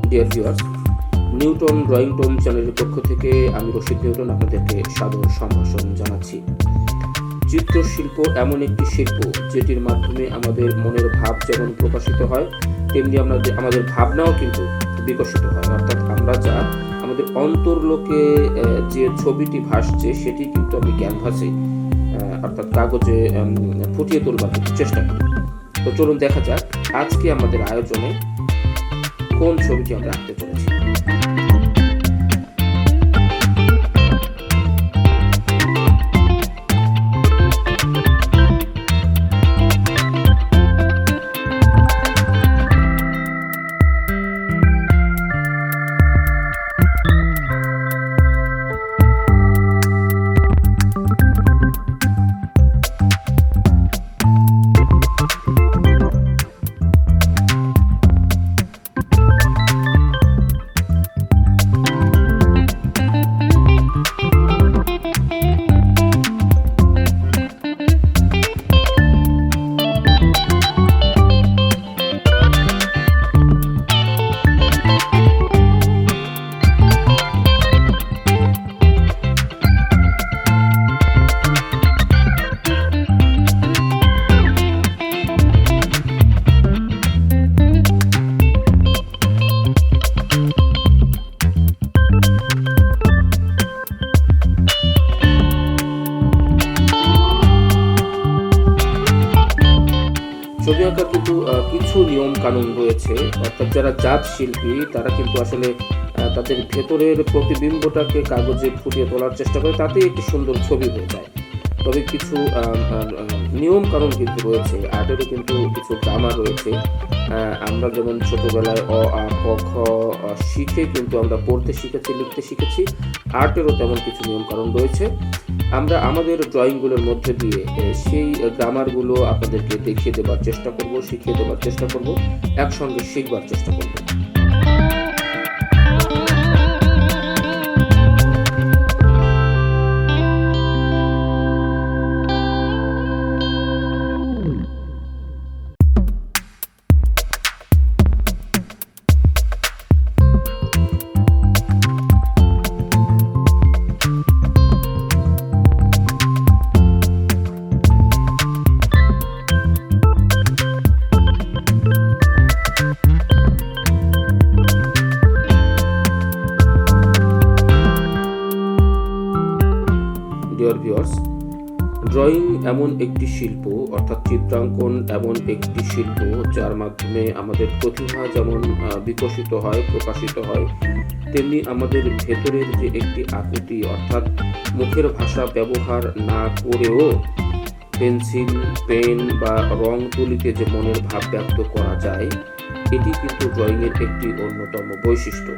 Dear viewers, Newton drawing tone চ্যানেলের পক্ষ থেকে আমি রশিদ নিউটন আপনাদেরকে সাদর সম্ভাষণ জানাচ্ছি। চিত্রশিল্প এমন একটি শিল্প যেটির মাধ্যমে আমাদের মনের ভাব যেমন প্রকাশিত হয়, তেমনি আমাদের ভাবনাও কিন্তু বিকশিত হয়। অর্থাৎ আমরা যা আমাদের অন্তর্লোকে যে ছবিটি ভাসছে সেটি কিন্তু আমি ক্যানভাসে অর্থাৎ কাগজে ফুটিয়ে তোলবার চেষ্টা করি। তো চলুন দেখা যাক আজকে আমাদের আয়োজনে কোন ছবিটি আমরা আঁকতে চলেছি। ছবি আঁকার কিন্তু কিছু নিয়ম কানুন রয়েছে। অর্থাৎ যারা জাত শিল্পী তারা কিন্তু আসলে তাদের ভেতরের প্রতিবিম্বটাকে কাগজে ফুটিয়ে তোলার চেষ্টা করে, তাতেই একটি সুন্দর ছবি হয়ে যায়। তবে কিছু নিয়ম কানুন কিন্তু রয়েছে, আর্টেরও কিন্তু কিছু গ্রামার রয়েছে। আমরা যেমন ছোটবেলায় অ আ ক খ শিখে কিন্তু আমরা পড়তে শিখেছি, লিখতে শিখেছি, আর্টেরও তেমন কিছু নিয়ম কানুন রয়েছে। আমরা আমাদের ড্রয়িংগুলোর মধ্যে দিয়ে সেই গ্রামারগুলো আপনাদেরকে দেখিয়ে দেবার চেষ্টা করব, শিখিয়ে দেবার চেষ্টা করব, একসঙ্গে শিখবার চেষ্টা করব। ডিয়ার ভিউয়ার্স, ড্রয়িং এমন একটি শিল্প, অর্থাৎ চিত্রাঙ্কন এমন একটি শিল্প যার মাধ্যমে আমাদের প্রতিভা যেমন বিকশিত হয়, প্রকাশিত হয়, তেমনি আমাদের ভেতরের যে একটি আকুতি, অর্থাৎ মুখের ভাষা ব্যবহার না করেও পেন্সিল, পেন বা রং তুলিতে যে মনের ভাব ব্যক্ত করা যায়, এটি কিন্তু ড্রয়িংয়ের একটি অন্যতম বৈশিষ্ট্য।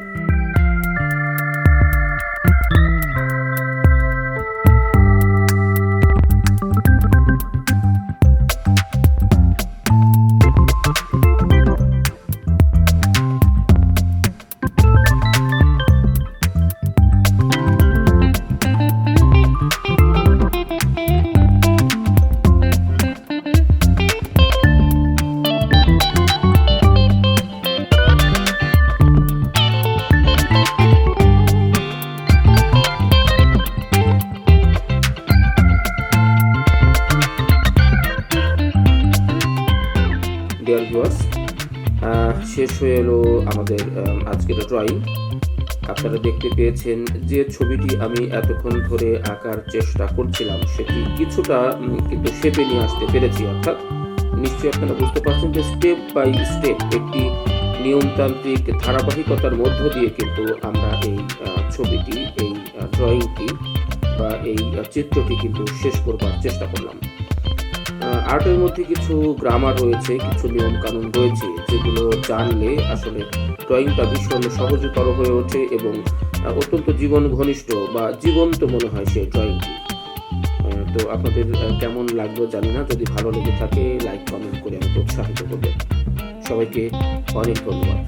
ডিয়ার ভিউয়ার্স, শেষ হয়ে এলো আমাদের আজকের ড্রয়িং। আপনারা দেখতে পেয়েছেন যে ছবিটি আমি এতক্ষণ ধরে আঁকার চেষ্টা করছিলাম সেটি কিছুটা কিন্তু শেপে নিয়ে আসতে পেরেছি। অর্থাৎ নিশ্চয়ই আপনারা বুঝতে পারছেন যে স্টেপ বাই স্টেপ একটি নিয়মতান্ত্রিক ধারাবাহিকতার মধ্য দিয়ে কিন্তু আমরা এই ছবিটি, এই ড্রয়িংটি বা এই চিত্রটি কিন্তু শেষ করবার চেষ্টা করলাম। আর্টের মধ্যে কিছু গ্রামার রয়েছে, কিছু নিয়ম কানুন রয়েছে যেগুলো জানলে আসলে ড্রয়িংটা ভীষণ সহজতর হয়ে ওঠে এবং অত্যন্ত জীবন ঘনিষ্ঠ বা জীবন্ত মনে হয় সেই ড্রয়িংটি। তো আপনাদের কেমন লাগলো জানি না, যদি ভালো লেগে থাকে লাইক কমেন্ট করে আমাকে উৎসাহিত করবেন। সবাইকে অনেক ধন্যবাদ।